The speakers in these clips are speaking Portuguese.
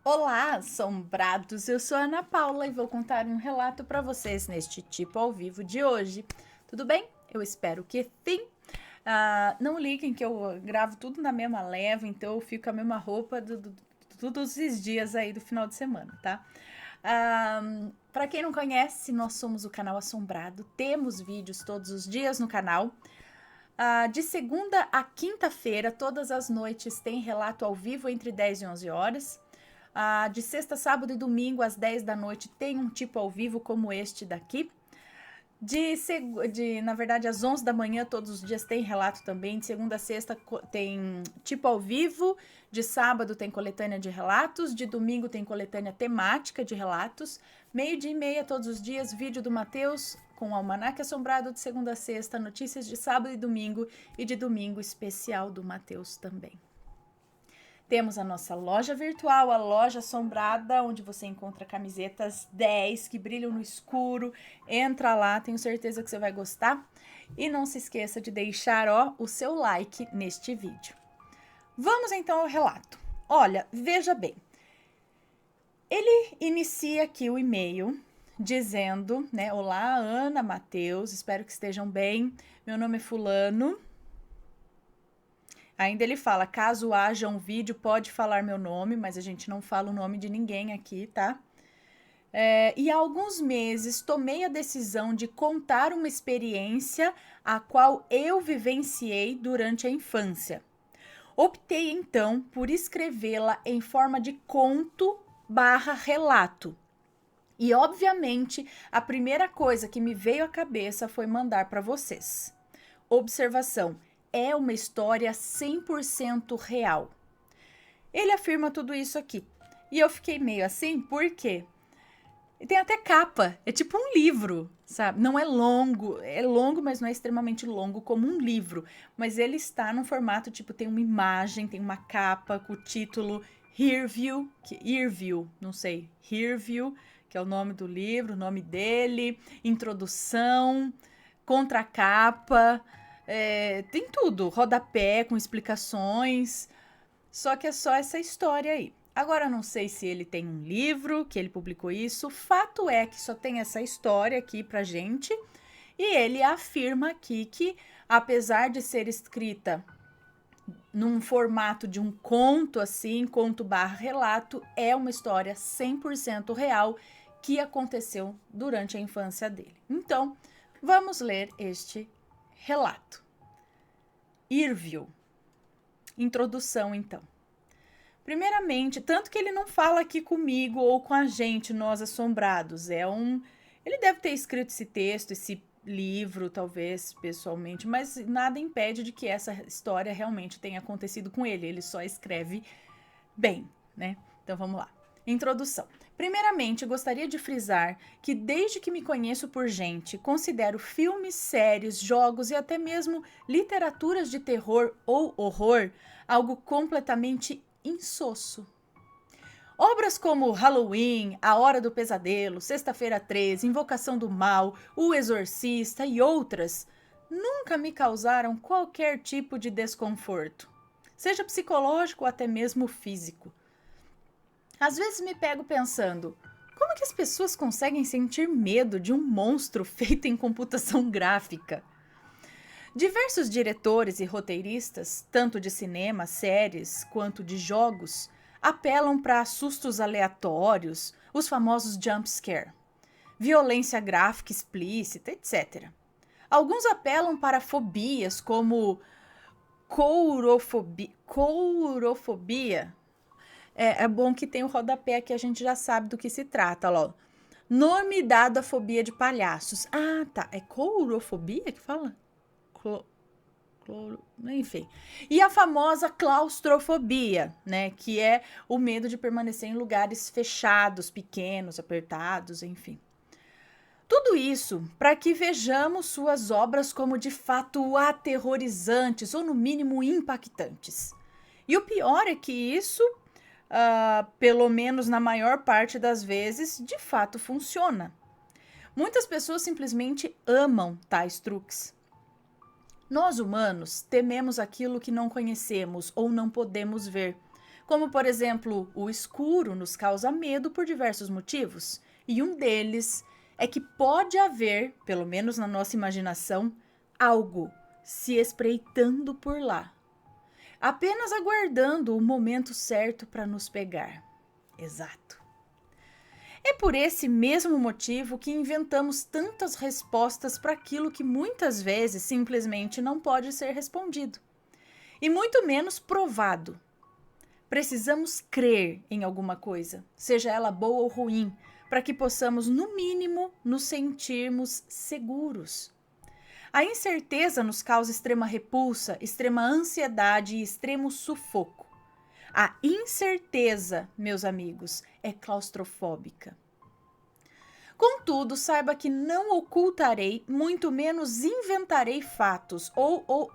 Olá, assombrados! Eu sou a Ana Paula e vou contar um relato para vocês neste tipo ao vivo de hoje. Tudo bem? Eu espero que sim. Não liguem que eu gravo tudo na mesma leva, então eu fico com a mesma roupa todos esses dias aí do final de semana, tá? Para quem não conhece, nós somos o canal Assombrado, temos vídeos todos os dias no canal. De segunda a quinta-feira, todas as noites, tem relato ao vivo entre 10 e 11 horas. De sexta, sábado e domingo, às 10 da noite, tem um tipo ao vivo como este daqui. Na verdade, às 11 da manhã, todos os dias tem relato também. De segunda a sexta tem tipo ao vivo. De sábado tem coletânea de relatos. De domingo tem coletânea temática de relatos. Meio-dia e meia, todos os dias, vídeo do Matheus com o Almanaque Assombrado de segunda a sexta. Notícias de sábado e domingo. E de domingo, especial do Matheus também. Temos a nossa loja virtual, a Loja Assombrada, onde você encontra camisetas 10 que brilham no escuro. Entra lá, tenho certeza que você vai gostar. E não se esqueça de deixar o seu like neste vídeo. Vamos então ao relato. Olha, veja bem. Ele inicia aqui o e-mail dizendo, né? Olá, Ana, Matheus, espero que estejam bem. Meu nome é fulano. Ainda ele fala, caso haja um vídeo, pode falar meu nome, mas a gente não fala o nome de ninguém aqui, tá? E há alguns meses tomei a decisão de contar uma experiência a qual eu vivenciei durante a infância. Optei então por escrevê-la em forma de conto/relato. E obviamente a primeira coisa que me veio à cabeça foi mandar para vocês. Observação: é uma história 100% real. Ele afirma tudo isso aqui. E eu fiquei meio assim, por quê? Tem até capa, é tipo um livro, sabe? Não é longo, mas não é extremamente longo como um livro. Mas ele está num formato, tipo, tem uma imagem, tem uma capa com o título Herview, não sei, Herview, que é o nome do livro, o nome dele, introdução, contracapa, tem tudo, rodapé com explicações, só que é só essa história aí. Agora, não sei se ele tem um livro que ele publicou isso. Fato é que só tem essa história aqui pra gente. E ele afirma aqui que, apesar de ser escrita num formato de um conto, assim, conto/relato, é uma história 100% real que aconteceu durante a infância dele. Então, vamos ler este relato. Herview. Introdução, então. Primeiramente, tanto que ele não fala aqui comigo ou com a gente, nós assombrados. Ele deve ter escrito esse texto, esse livro, talvez, pessoalmente, mas nada impede de que essa história realmente tenha acontecido com ele. Ele só escreve bem, né? Então vamos lá. Introdução. Primeiramente, gostaria de frisar que desde que me conheço por gente, considero filmes, séries, jogos e até mesmo literaturas de terror ou horror algo completamente insosso. Obras como Halloween, A Hora do Pesadelo, Sexta-feira 13, Invocação do Mal, O Exorcista e outras nunca me causaram qualquer tipo de desconforto, seja psicológico ou até mesmo físico. Às vezes me pego pensando, como que as pessoas conseguem sentir medo de um monstro feito em computação gráfica? Diversos diretores e roteiristas, tanto de cinema, séries, quanto de jogos, apelam para sustos aleatórios, os famosos jump scare, violência gráfica explícita, etc. Alguns apelam para fobias como courofobia. É bom que tem o rodapé que a gente já sabe do que se trata, ó. Nome dado à fobia de palhaços. Ah, tá. É courofobia que fala? Enfim. E a famosa claustrofobia, né? Que é o medo de permanecer em lugares fechados, pequenos, apertados, enfim. Tudo isso para que vejamos suas obras como de fato aterrorizantes ou, no mínimo, impactantes. E o pior é que isso, pelo menos na maior parte das vezes, de fato funciona. Muitas pessoas simplesmente amam tais truques. Nós humanos tememos aquilo que não conhecemos ou não podemos ver, Como, por exemplo, o escuro nos causa medo por diversos motivos, e um deles é que pode haver, pelo menos na nossa imaginação, algo se espreitando por lá, apenas aguardando o momento certo para nos pegar. Exato. É por esse mesmo motivo que inventamos tantas respostas para aquilo que muitas vezes simplesmente não pode ser respondido, e muito menos provado. Precisamos crer em alguma coisa, seja ela boa ou ruim, para que possamos, no mínimo, nos sentirmos seguros. A incerteza nos causa extrema repulsa, extrema ansiedade e extremo sufoco. A incerteza, meus amigos, é claustrofóbica. Contudo, saiba que não ocultarei, muito menos inventarei fatos ou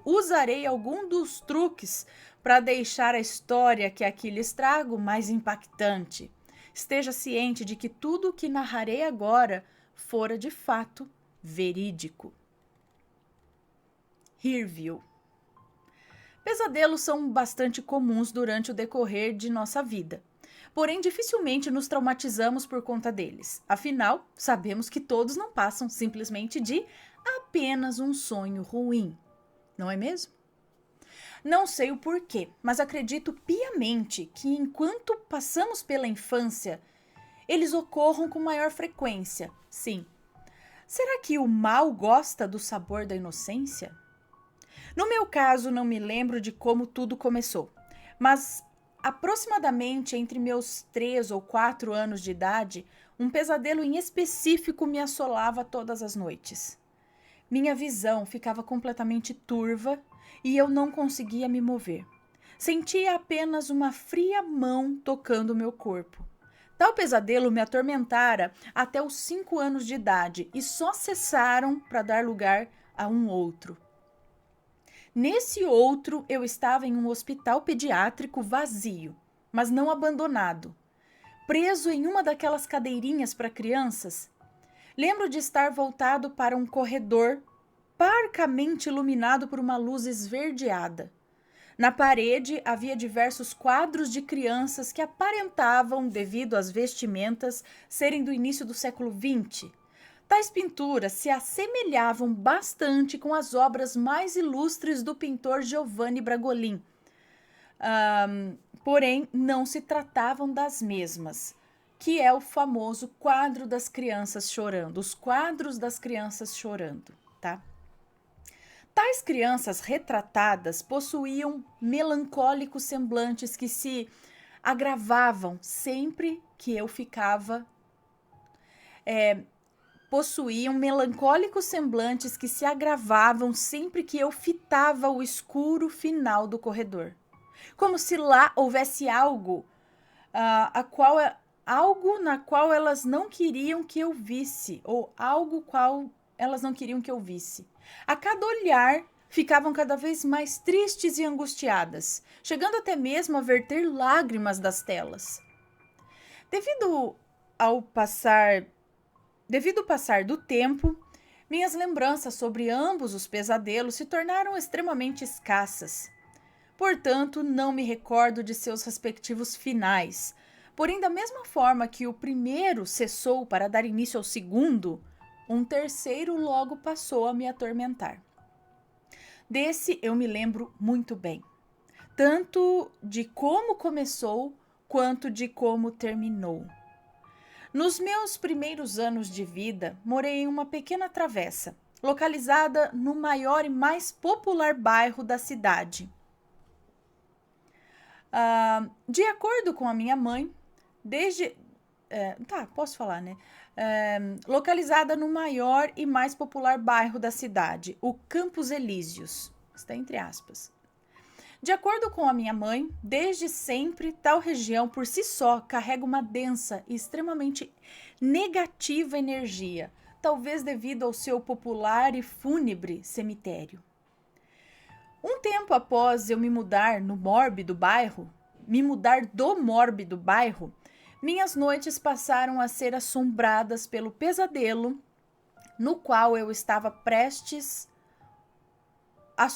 usarei algum dos truques para deixar a história que aqui lhes trago mais impactante. Esteja ciente de que tudo o que narrarei agora fora de fato verídico. Hearville. Pesadelos são bastante comuns durante o decorrer de nossa vida. Porém, dificilmente nos traumatizamos por conta deles. Afinal, sabemos que todos não passam simplesmente de apenas um sonho ruim. Não é mesmo? Não sei o porquê, mas acredito piamente que enquanto passamos pela infância, eles ocorram com maior frequência. Sim. Será que o mal gosta do sabor da inocência? No meu caso, não me lembro de como tudo começou, mas aproximadamente entre meus 3 ou 4 anos de idade, um pesadelo em específico me assolava todas as noites. Minha visão ficava completamente turva e eu não conseguia me mover. Sentia apenas uma fria mão tocando meu corpo. Tal pesadelo me atormentara até os 5 anos de idade e só cessaram para dar lugar a um outro. Nesse outro, eu estava em um hospital pediátrico vazio, mas não abandonado, preso em uma daquelas cadeirinhas para crianças. Lembro de estar voltado para um corredor parcamente iluminado por uma luz esverdeada. Na parede havia diversos quadros de crianças que aparentavam, devido às vestimentas, serem do início do século XX. Tais pinturas se assemelhavam bastante com as obras mais ilustres do pintor Giovanni Bragolin. Porém, não se tratavam das mesmas, que é o famoso quadro das crianças chorando, os quadros das crianças chorando, tá? Tais crianças retratadas possuíam melancólicos semblantes que se agravavam sempre que eu ficava... possuíam melancólicos semblantes que se agravavam sempre que eu fitava o escuro final do corredor. Como se lá houvesse algo, algo na qual elas não queriam que eu visse, ou algo qual elas não queriam que eu visse. A cada olhar, ficavam cada vez mais tristes e angustiadas, chegando até mesmo a verter lágrimas das telas. Devido ao passar do tempo, minhas lembranças sobre ambos os pesadelos se tornaram extremamente escassas. Portanto, não me recordo de seus respectivos finais. Porém, da mesma forma que o primeiro cessou para dar início ao segundo, um terceiro logo passou a me atormentar. Desse eu me lembro muito bem, tanto de como começou quanto de como terminou. Nos meus primeiros anos de vida, morei em uma pequena travessa, localizada no maior e mais popular bairro da cidade. De acordo com a minha mãe, localizada no maior e mais popular bairro da cidade, o Campos Elíseos, está entre aspas. De acordo com a minha mãe, desde sempre, tal região por si só carrega uma densa e extremamente negativa energia, talvez devido ao seu popular e fúnebre cemitério. Um tempo após eu me mudar do mórbido bairro, minhas noites passaram a ser assombradas pelo pesadelo no qual eu estava prestes a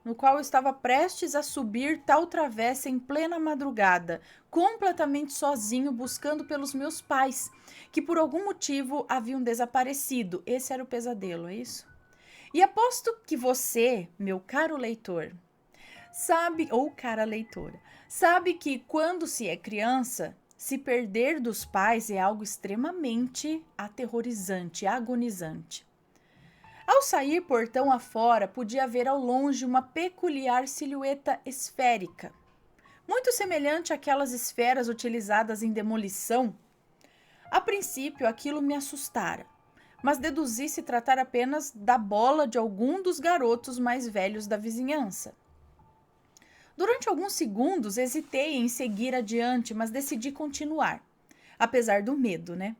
no qual eu estava prestes a subir tal travessa em plena madrugada, completamente sozinho, buscando pelos meus pais, que por algum motivo haviam desaparecido. Esse era o pesadelo, é isso? E aposto que você, meu caro leitor, sabe, ou cara leitora, sabe que quando se é criança, se perder dos pais é algo extremamente aterrorizante, agonizante. Ao sair portão afora, podia ver ao longe uma peculiar silhueta esférica, muito semelhante àquelas esferas utilizadas em demolição. A princípio, aquilo me assustara, mas deduzi se tratar apenas da bola de algum dos garotos mais velhos da vizinhança. Durante alguns segundos, hesitei em seguir adiante, mas decidi continuar, apesar do medo, né?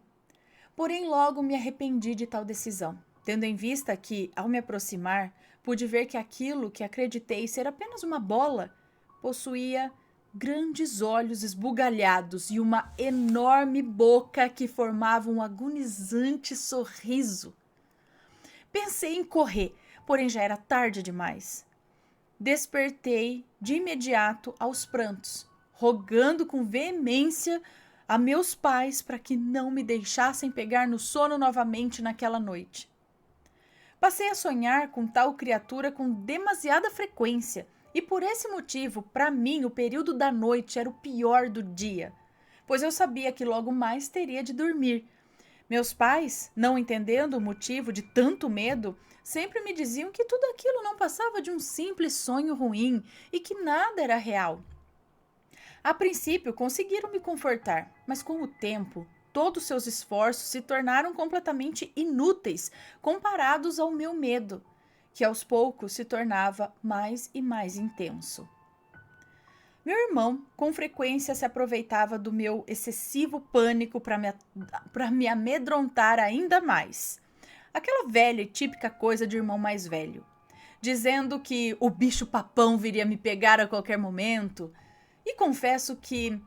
Porém, logo me arrependi de tal decisão, tendo em vista que, ao me aproximar, pude ver que aquilo que acreditei ser apenas uma bola possuía grandes olhos esbugalhados e uma enorme boca que formava um agonizante sorriso. Pensei em correr, porém já era tarde demais. Despertei de imediato aos prantos, rogando com veemência a meus pais para que não me deixassem pegar no sono novamente naquela noite. Passei a sonhar com tal criatura com demasiada frequência, e por esse motivo, para mim, o período da noite era o pior do dia, pois eu sabia que logo mais teria de dormir. Meus pais, não entendendo o motivo de tanto medo, sempre me diziam que tudo aquilo não passava de um simples sonho ruim e que nada era real. A princípio, conseguiram me confortar, mas com o tempo, todos seus esforços se tornaram completamente inúteis comparados ao meu medo, que aos poucos se tornava mais e mais intenso. Meu irmão, com frequência, se aproveitava do meu excessivo pânico para me amedrontar ainda mais. Aquela velha e típica coisa de irmão mais velho, dizendo que o bicho-papão viria me pegar a qualquer momento. E confesso que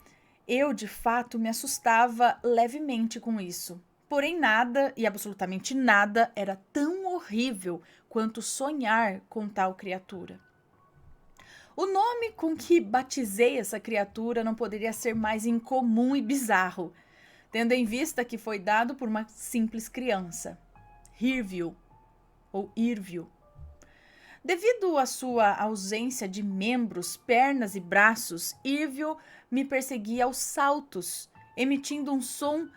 eu, de fato, me assustava levemente com isso. Porém, nada, e absolutamente nada, era tão horrível quanto sonhar com tal criatura. O nome com que batizei essa criatura não poderia ser mais incomum e bizarro, tendo em vista que foi dado por uma simples criança. Irville, ou Irville. Devido à sua ausência de membros, pernas e braços, Irville me perseguia aos saltos, emitindo um som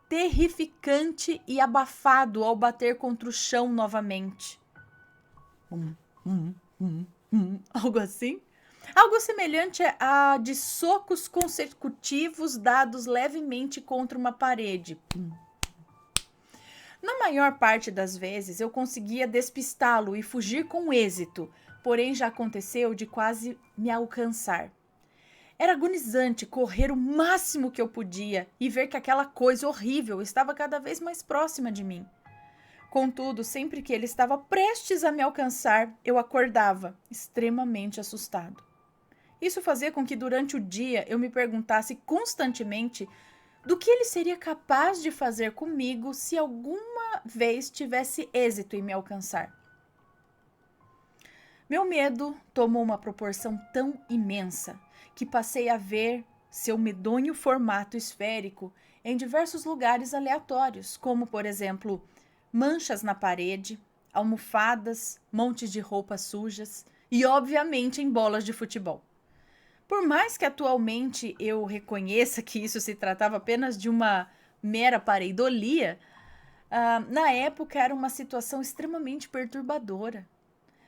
terrificante e abafado ao bater contra o chão novamente. Algo assim? Algo semelhante a de socos consecutivos dados levemente contra uma parede. Na maior parte das vezes eu conseguia despistá-lo e fugir com êxito, porém já aconteceu de quase me alcançar. Era agonizante correr o máximo que eu podia e ver que aquela coisa horrível estava cada vez mais próxima de mim. Contudo, sempre que ele estava prestes a me alcançar, eu acordava, extremamente assustado. Isso fazia com que durante o dia eu me perguntasse constantemente do que ele seria capaz de fazer comigo se alguma vez tivesse êxito em me alcançar. Meu medo tomou uma proporção tão imensa que passei a ver seu medonho formato esférico em diversos lugares aleatórios, como, por exemplo, manchas na parede, almofadas, montes de roupas sujas e, obviamente, em bolas de futebol. Por mais que atualmente eu reconheça que isso se tratava apenas de uma mera pareidolia, na época era uma situação extremamente perturbadora.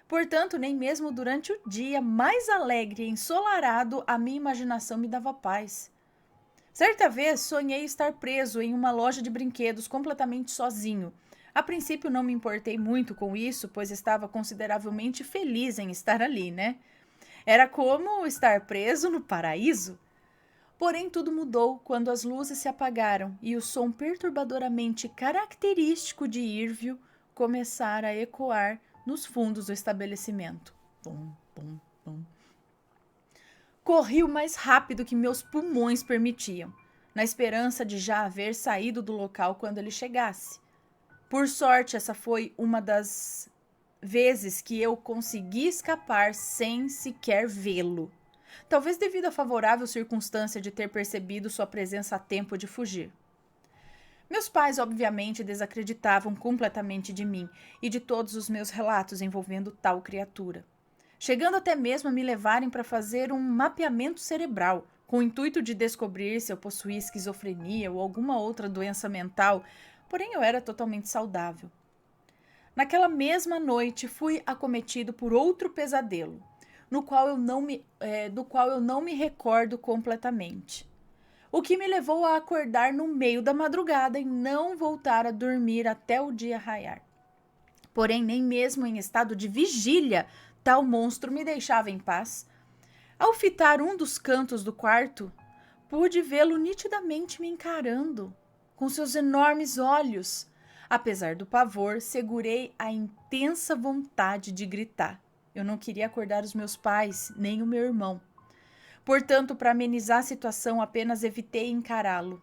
Portanto, nem mesmo durante o dia mais alegre e ensolarado, a minha imaginação me dava paz. Certa vez, sonhei estar preso em uma loja de brinquedos completamente sozinho. A princípio, não me importei muito com isso, pois estava consideravelmente feliz em estar ali, né? Era como estar preso no paraíso. Porém, tudo mudou quando as luzes se apagaram e o som perturbadoramente característico de Irville começara a ecoar nos fundos do estabelecimento. Bum, bum, bum. Corri o mais rápido que meus pulmões permitiam, na esperança de já haver saído do local quando ele chegasse. Por sorte, essa foi uma das vezes que eu consegui escapar sem sequer vê-lo. Talvez devido à favorável circunstância de ter percebido sua presença a tempo de fugir. Meus pais, obviamente, desacreditavam completamente de mim e de todos os meus relatos envolvendo tal criatura, chegando até mesmo a me levarem para fazer um mapeamento cerebral, com o intuito de descobrir se eu possuía esquizofrenia ou alguma outra doença mental, porém eu era totalmente saudável. Naquela mesma noite fui acometido por outro pesadelo, do qual eu não me recordo completamente. O que me levou a acordar no meio da madrugada e não voltar a dormir até o dia raiar. Porém, nem mesmo em estado de vigília, tal monstro me deixava em paz. Ao fitar um dos cantos do quarto, pude vê-lo nitidamente me encarando, com seus enormes olhos. Apesar do pavor, segurei a intensa vontade de gritar. Eu não queria acordar os meus pais, nem o meu irmão. Portanto, para amenizar a situação, apenas evitei encará-lo.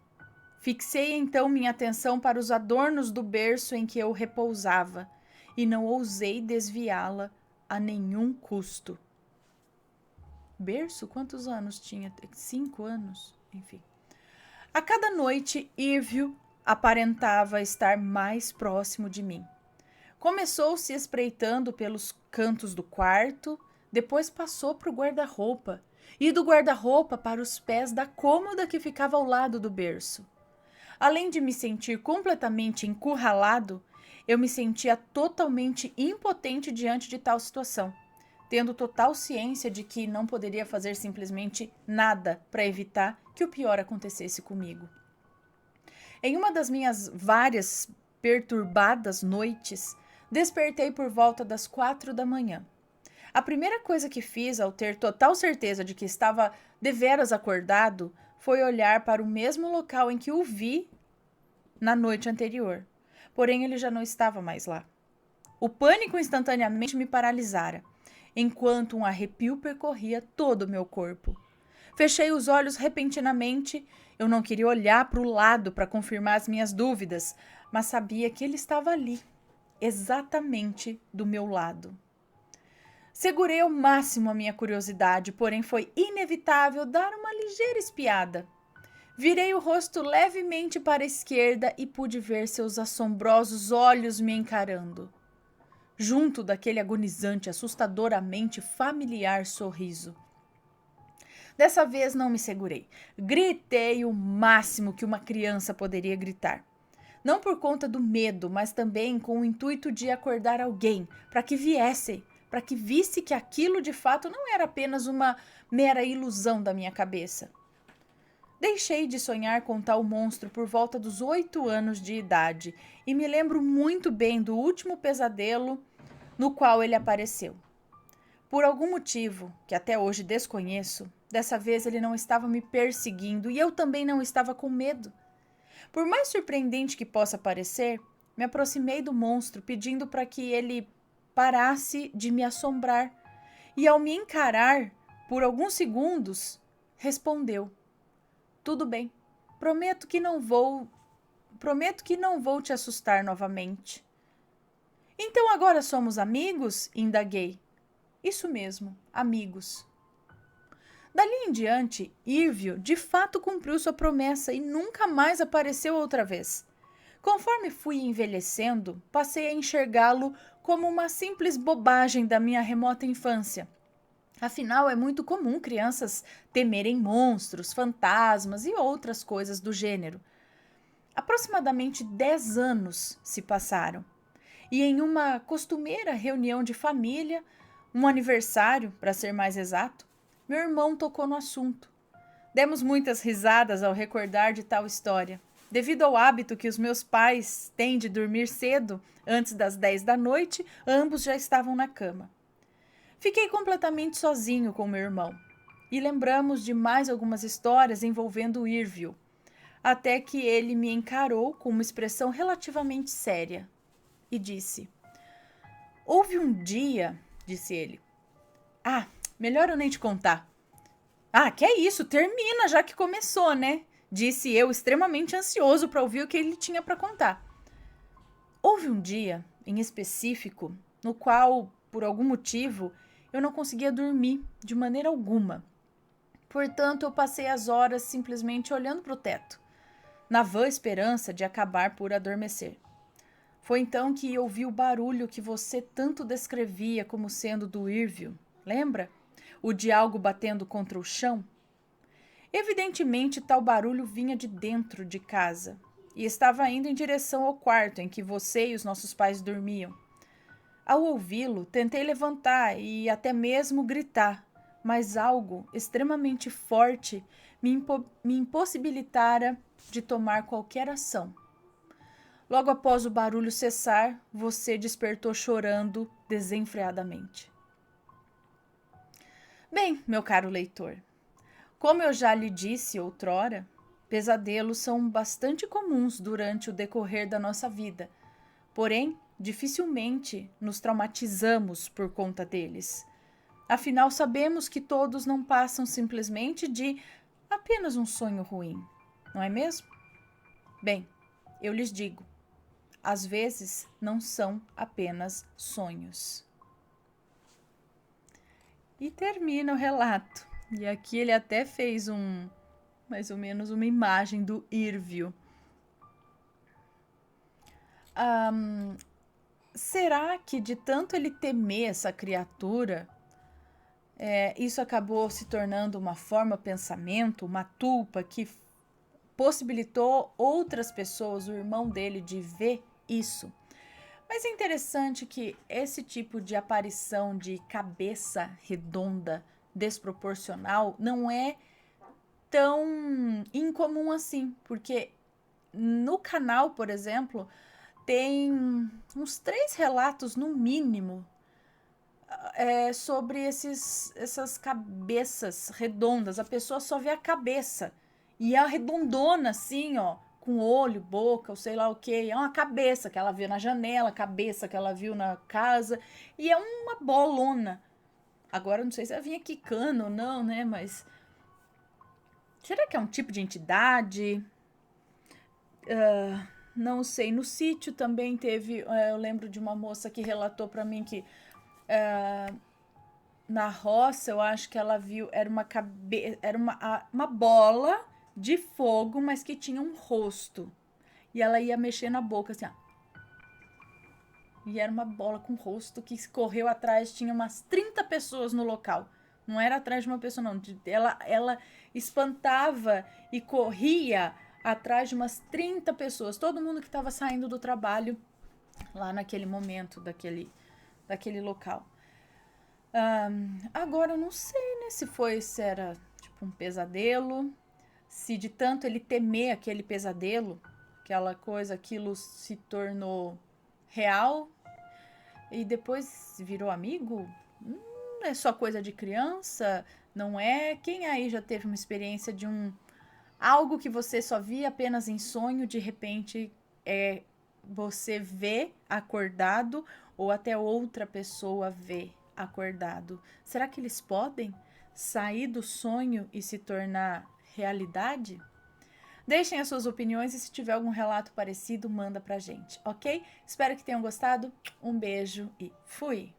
Fixei então minha atenção para os adornos do berço em que eu repousava e não ousei desviá-la a nenhum custo. Berço? Quantos anos tinha? 5 anos? Enfim. A cada noite, Irvio aparentava estar mais próximo de mim. Começou se espreitando pelos cantos do quarto, depois passou para o guarda-roupa e do guarda-roupa para os pés da cômoda que ficava ao lado do berço. Além de me sentir completamente encurralado, eu me sentia totalmente impotente diante de tal situação, tendo total ciência de que não poderia fazer simplesmente nada para evitar que o pior acontecesse comigo. Em uma das minhas várias perturbadas noites, despertei por volta das 4 da manhã. A primeira coisa que fiz ao ter total certeza de que estava deveras acordado foi olhar para o mesmo local em que o vi na noite anterior. Porém, ele já não estava mais lá. O pânico instantaneamente me paralisara, enquanto um arrepio percorria todo o meu corpo. Fechei os olhos repentinamente. Eu não queria olhar para o lado para confirmar as minhas dúvidas, mas sabia que ele estava ali, exatamente do meu lado. Segurei ao máximo a minha curiosidade, porém foi inevitável dar uma ligeira espiada. Virei o rosto levemente para a esquerda e pude ver seus assombrosos olhos me encarando, junto daquele agonizante, assustadoramente familiar sorriso. Dessa vez não me segurei. Gritei o máximo que uma criança poderia gritar. Não por conta do medo, mas também com o intuito de acordar alguém, para que visse que aquilo de fato não era apenas uma mera ilusão da minha cabeça. Deixei de sonhar com tal monstro por volta dos 8 anos de idade e me lembro muito bem do último pesadelo no qual ele apareceu. Por algum motivo, que até hoje desconheço, dessa vez ele não estava me perseguindo e eu também não estava com medo. Por mais surpreendente que possa parecer, me aproximei do monstro pedindo para que ele parasse de me assombrar e, ao me encarar por alguns segundos, respondeu: "Tudo bem, prometo que não vou te assustar novamente." "Então agora somos amigos?" indaguei. "Isso mesmo, amigos." Dali em diante, Irvio de fato cumpriu sua promessa e nunca mais apareceu outra vez. Conforme fui envelhecendo, passei a enxergá-lo como uma simples bobagem da minha remota infância. Afinal, é muito comum crianças temerem monstros, fantasmas e outras coisas do gênero. Aproximadamente 10 anos se passaram. E em uma costumeira reunião de família, um aniversário, para ser mais exato, meu irmão tocou no assunto. Demos muitas risadas ao recordar de tal história. Devido ao hábito que os meus pais têm de dormir cedo, antes das 10 da noite, ambos já estavam na cama. Fiquei completamente sozinho com meu irmão e lembramos de mais algumas histórias envolvendo Irvio, até que ele me encarou com uma expressão relativamente séria e disse: "Houve um dia", disse ele. "Ah, melhor eu nem te contar." "Ah, que é isso? Termina já que começou, né?" disse eu, extremamente ansioso para ouvir o que ele tinha para contar. "Houve um dia, em específico, no qual, por algum motivo, eu não conseguia dormir de maneira alguma. Portanto, eu passei as horas simplesmente olhando para o teto, na vã esperança de acabar por adormecer. Foi então que ouvi o barulho que você tanto descrevia como sendo do Irville, lembra? O de algo batendo contra o chão? Evidentemente, tal barulho vinha de dentro de casa e estava indo em direção ao quarto em que você e os nossos pais dormiam. Ao ouvi-lo, tentei levantar e até mesmo gritar, mas algo extremamente forte me impossibilitara de tomar qualquer ação. Logo após o barulho cessar, você despertou chorando desenfreadamente. Bem, meu caro leitor, como eu já lhe disse outrora, pesadelos são bastante comuns durante o decorrer da nossa vida, porém, dificilmente nos traumatizamos por conta deles. Afinal, sabemos que todos não passam simplesmente de apenas um sonho ruim, não é mesmo? Bem, eu lhes digo, às vezes não são apenas sonhos. E termina o relato. E aqui ele até fez mais ou menos uma imagem do Irville. Será que de tanto ele temer essa criatura, isso acabou se tornando uma forma pensamento, uma tulpa que possibilitou outras pessoas, o irmão dele, de ver isso? Mas é interessante que esse tipo de aparição de cabeça redonda, desproporcional, não é tão incomum assim, porque no canal, por exemplo, tem uns 3 relatos no mínimo sobre essas cabeças redondas. A pessoa só vê a cabeça e é redondona assim, ó, com olho, boca, ou sei lá o que. É uma cabeça que ela viu na janela, cabeça que ela viu na casa, e é uma bolona. Agora, não sei se ela vinha quicando ou não, né? Mas será que é um tipo de entidade? Não sei. No sítio também teve. Eu lembro de uma moça que relatou para mim que na roça, eu acho que ela viu. Era uma bola de fogo, mas que tinha um rosto. E ela ia mexer na boca, assim, ó. E era uma bola com rosto que correu atrás, tinha umas 30 pessoas no local. Não era atrás de uma pessoa, não. Ela espantava e corria atrás de umas 30 pessoas. Todo mundo que estava saindo do trabalho lá naquele momento, daquele local. Agora eu não sei, né, se era tipo um pesadelo, se de tanto ele temer aquele pesadelo, aquela coisa, aquilo se tornou real e depois virou amigo. É só coisa de criança, não é? Quem aí já teve uma experiência de algo que você só via apenas em sonho, de repente você vê acordado ou até outra pessoa vê acordado? Será que eles podem sair do sonho e se tornar realidade? Deixem as suas opiniões e se tiver algum relato parecido, manda pra gente, ok? Espero que tenham gostado. Um beijo e fui!